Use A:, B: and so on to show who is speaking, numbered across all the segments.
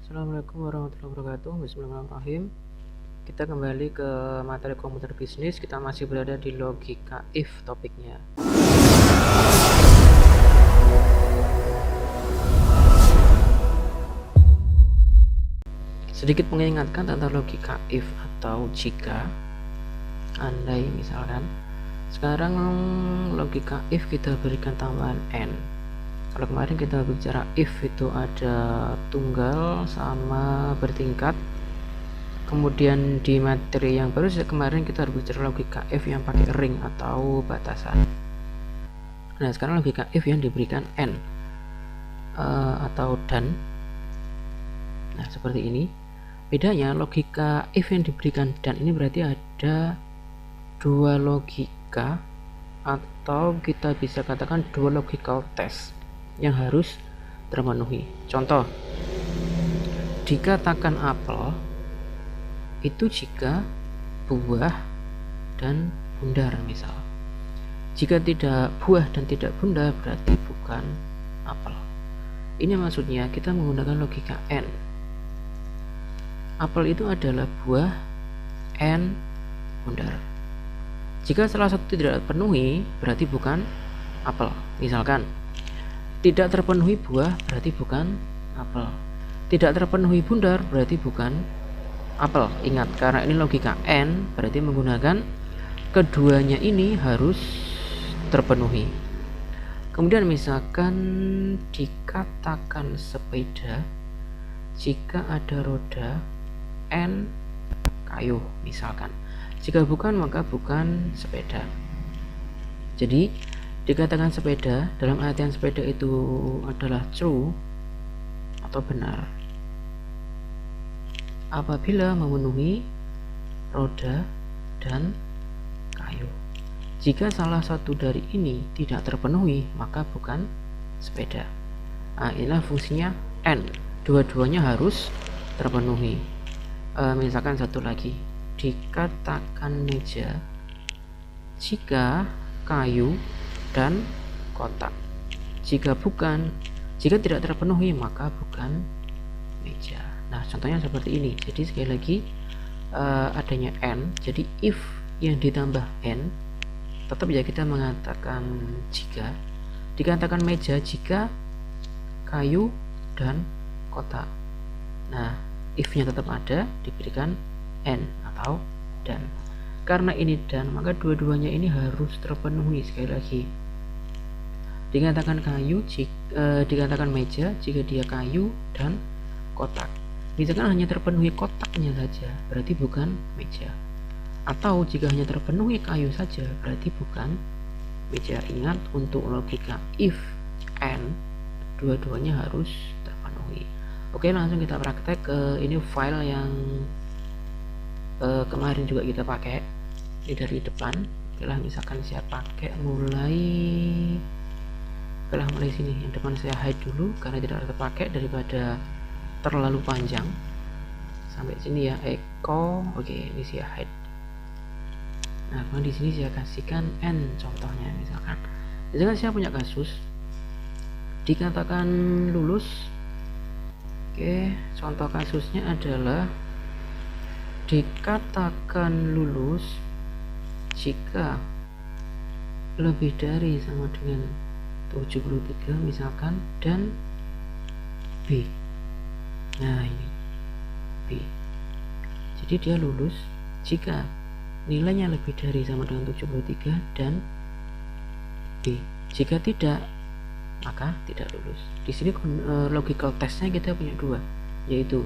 A: Assalamualaikum warahmatullahi wabarakatuh. Bismillahirrahmanirrahim. Kita kembali ke materi komputer bisnis. Kita masih berada di logika if topiknya. Sedikit mengingatkan tentang logika if atau jika, andai misalkan. Sekarang logika if kita berikan tambahan n. Kalau kemarin kita bicara if itu ada tunggal sama bertingkat, kemudian di materi yang baru kemarin kita harus bicara logika if yang pakai ring atau batasan. Nah sekarang logika if yang diberikan n atau dan. Nah seperti ini. Bedanya logika if yang diberikan dan ini berarti ada dua logika atau kita bisa katakan dua logical test yang harus terpenuhi. Contoh, dikatakan apel itu jika buah dan bundar misal. Jika tidak buah dan tidak bundar berarti bukan apel. Ini maksudnya kita menggunakan logika n. Apel itu adalah buah, n bundar. Jika salah satu tidak terpenuhi berarti bukan apel. Misalkan tidak terpenuhi buah berarti bukan apel. Tidak terpenuhi bundar berarti bukan apel. Ingat, karena ini logika n berarti menggunakan keduanya ini harus terpenuhi. Kemudian misalkan dikatakan sepeda jika ada roda, n kayu misalkan. Jika bukan maka bukan sepeda. Jadi dikatakan sepeda dalam artian sepeda itu adalah true atau benar apabila memenuhi roda dan kayu. Jika salah satu dari ini tidak terpenuhi maka bukan sepeda. Nah, inilah fungsinya n. Dua-duanya harus terpenuhi. Misalkan satu lagi, dikatakan meja jika kayu dan kotak. Jika tidak terpenuhi maka bukan meja. Nah contohnya seperti ini. Jadi sekali lagi adanya n, jadi if yang ditambah n tetap ya kita mengatakan jika. Dikatakan meja jika kayu dan kotak. Nah if nya tetap ada, diberikan n atau dan. Karena ini dan maka dua-duanya ini harus terpenuhi. Sekali lagi dikatakan dikatakan meja jika dia kayu dan kotak. Misalkan hanya terpenuhi kotaknya saja berarti bukan meja, atau jika hanya terpenuhi kayu saja berarti bukan meja. Ingat, untuk logika if and dua-duanya harus terpenuhi. Oke, langsung kita praktek ke ini file yang kemarin juga kita pakai. Ini dari depan. Oke lah, misalkan saya pakai mulai sini. Yang depan saya hide dulu karena tidak terpakai daripada terlalu panjang. Sampai sini ya, echo. Oke, ini saya hide. Nah, kemudian di sini saya kasihkan n contohnya. Misalkan saya punya kasus dikatakan lulus. Oke, contoh kasusnya adalah dikatakan lulus jika lebih dari sama dengan 73 misalkan dan B. Nah ini B. Jadi dia lulus jika nilainya lebih dari sama dengan 73 dan B. Jika tidak maka tidak lulus. Di sini logical testnya kita punya dua, yaitu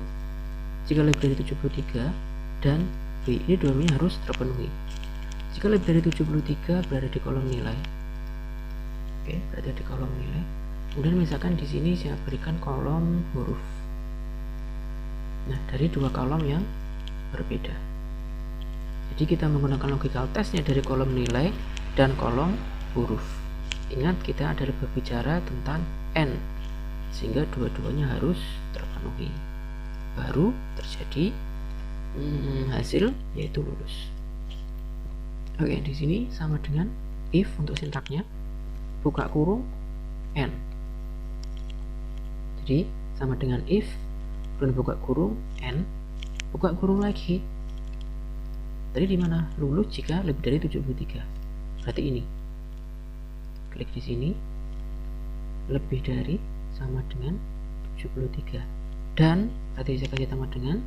A: jika lebih dari 73 dan B. Ini dua-duanya harus terpenuhi. Jika lebih dari 73 berada di kolom nilai. Oke, berada di kolom nilai. Kemudian misalkan di sini saya berikan kolom huruf. Nah, dari dua kolom yang berbeda. Jadi kita menggunakan logical testnya dari kolom nilai dan kolom huruf. Ingat, kita adalah berbicara tentang n, sehingga dua-duanya harus terpenuhi. Baru terjadi hasil yaitu lulus. Oke, di sini sama dengan if untuk sintaknya, buka kurung n. Jadi sama dengan if kemudian buka kurung N, buka kurung lagi. Tadi di mana? Lulus jika lebih dari 73. Berarti ini. Klik di sini. Lebih dari sama dengan 73. Dan berarti saya kasih tambah dengan,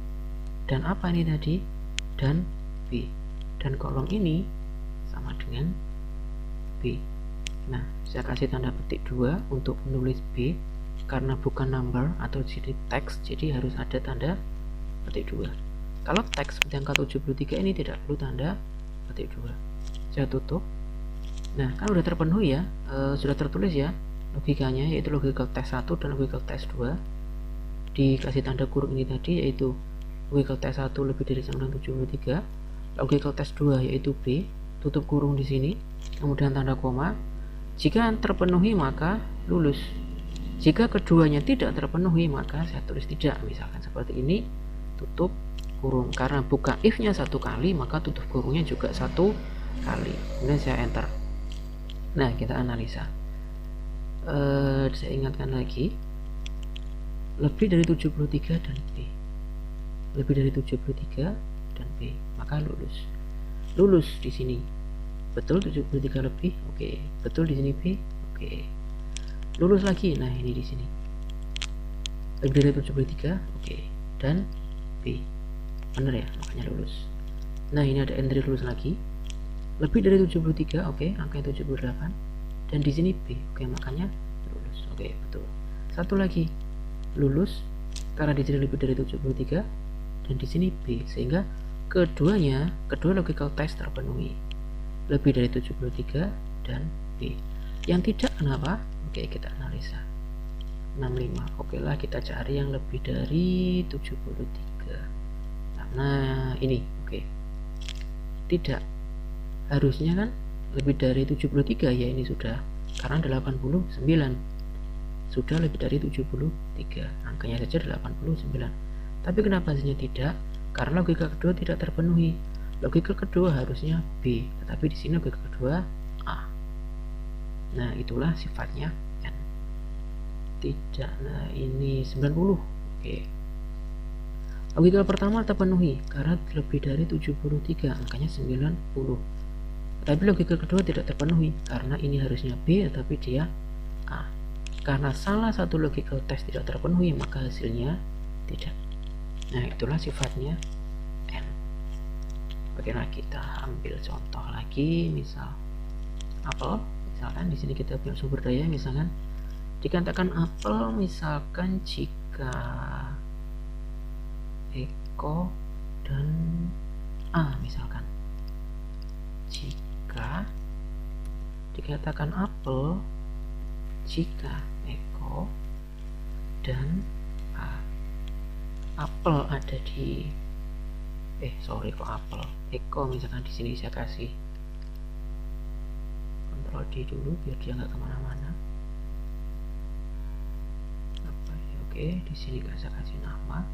A: dan apa ini tadi? Dan B. Dan kolom ini sama dengan B. Nah, saya kasih tanda petik 2 untuk menulis B karena bukan number atau jadi teks, jadi harus ada tanda petik 2. Kalau teks seperti angka 73 ini tidak perlu tanda petik 2. Saya tutup. Nah, kan udah terpenuhi ya, sudah tertulis ya logikanya, yaitu logical test 1 dan logical test 2. Dikasih tanda kurung ini tadi, yaitu logical test 1 lebih dari sama dengan 73, logical test 2 yaitu B, tutup kurung di sini, kemudian tanda koma. Jika terpenuhi maka lulus. Jika keduanya tidak terpenuhi maka saya tulis tidak, misalkan seperti ini, tutup kurung. Karena buka if-nya 1 kali maka tutup kurungnya juga 1 kali. Kemudian saya enter. Nah, kita analisa. Saya ingatkan lagi, lebih dari 73 dan B, lebih dari 73 dan B, maka lulus. Lulus di sini betul 73 lebih, oke. Betul di sini B, oke. Lulus lagi, nah ini di sini lebih dari 73, oke. Dan B, bener ya, makanya lulus. Nah, ini ada entry lulus lagi, lebih dari 73, oke, angka 78, dan di sini B, oke, makanya lulus, oke, betul. Satu lagi, lulus karena di sini lebih dari 73 dan di sini B, sehingga kedua logical test terpenuhi, lebih dari 73 dan B. Yang tidak kenapa? Oke, kita analisa. 65, oke lah, kita cari yang lebih dari 73. Nah, ini oke. Tidak, harusnya kan lebih dari 73 ya, ini sudah, karena 89 sudah lebih dari 73, angkanya saja 89. Tapi kenapa hasilnya tidak? Karena logika kedua tidak terpenuhi. Logika kedua harusnya B, tetapi di sini logika kedua A. Nah, itulah sifatnya N. Tidak, nah ini 90. Oke. Logika pertama terpenuhi karena lebih dari 73, angkanya 90. Tapi logika kedua tidak terpenuhi karena ini harusnya B tetapi dia A. Karena salah satu logical test tidak terpenuhi maka hasilnya tidak. Nah, itulah sifatnya N. Bagaimana kita ambil contoh lagi, misal apel, misalkan di sini kita punya sumber daya, misalkan dikatakan apel, misalkan jika Eko dan A, misalkan jika dikatakan apel jika Eko dan A. Apel ada di kok apel Eko, misalkan di sini saya kasih Ctrl D dulu biar dia nggak kemana-mana. Oke, di sini saya kasih nama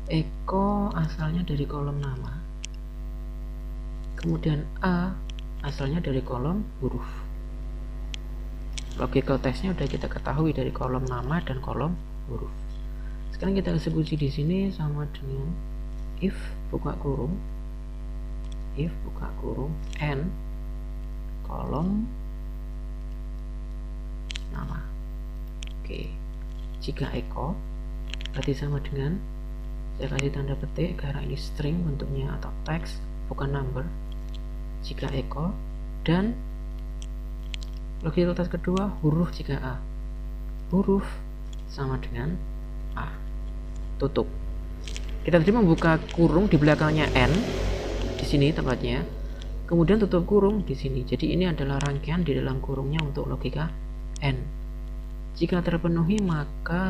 A: Eko, asalnya dari kolom nama, kemudian A asalnya dari kolom huruf. Logical testnya udah kita ketahui dari kolom nama dan kolom huruf. Sekarang kita eksekusi di sini sama dengan if buka kurung N kolom nama. Oke, jika Eko berarti sama dengan, saya kasih tanda petik karena ini string bentuknya atau teks bukan number. Jika Eko dan logical test kedua huruf, jika A, huruf sama dengan A. Tutup. Kita tadi membuka kurung di belakangnya N di sini tempatnya, kemudian tutup kurung di sini. Jadi ini adalah rangkaian di dalam kurungnya untuk logika N. Jika terpenuhi maka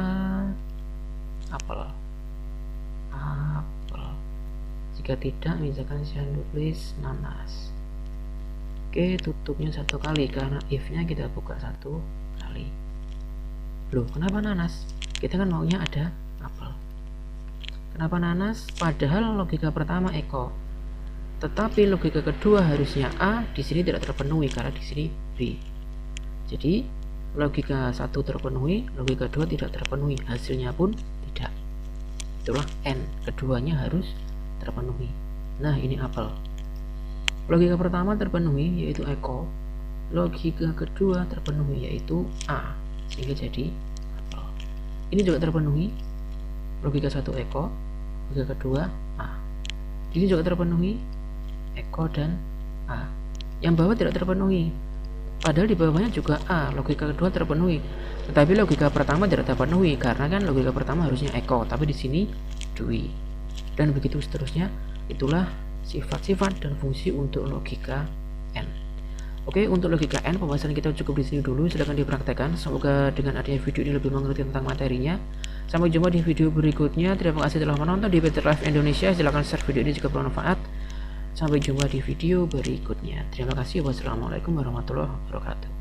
A: apel. Jika tidak, misalkan saya tulis nanas. Oke, tutupnya 1 kali karena if-nya kita buka 1 kali. Loh, kenapa nanas? Kita kan maunya ada apel. Kenapa nanas? Padahal logika pertama Eko, tetapi logika kedua harusnya A, di sini tidak terpenuhi karena di sini B. Jadi logika 1 terpenuhi, logika 2 tidak terpenuhi, hasilnya pun tidak. itulah N, keduanya harus terpenuhi. Nah, ini apel. Logika pertama terpenuhi yaitu Eko, logika kedua terpenuhi yaitu A, sehingga jadi apel. Ini juga terpenuhi, logika 1 Eko, logika kedua A. Ini juga terpenuhi, Eko dan A. Yang bawah tidak terpenuhi, padahal di bawahnya juga A, logika kedua terpenuhi, tetapi logika pertama tidak terpenuhi karena kan logika pertama harusnya Eko, tapi di sini Dwi, dan begitu seterusnya. Itulah sifat-sifat dan fungsi untuk logika N. Oke, untuk logika N pembahasan kita cukup di sini dulu. Silahkan dipraktekkan. Semoga dengan adanya video ini lebih mengerti tentang materinya. Sampai jumpa di video berikutnya. Terima kasih telah menonton di PT Live Indonesia. Silahkan share video ini jika bermanfaat. Sampai jumpa di video berikutnya. Terima kasih. Wassalamualaikum warahmatullahi wabarakatuh.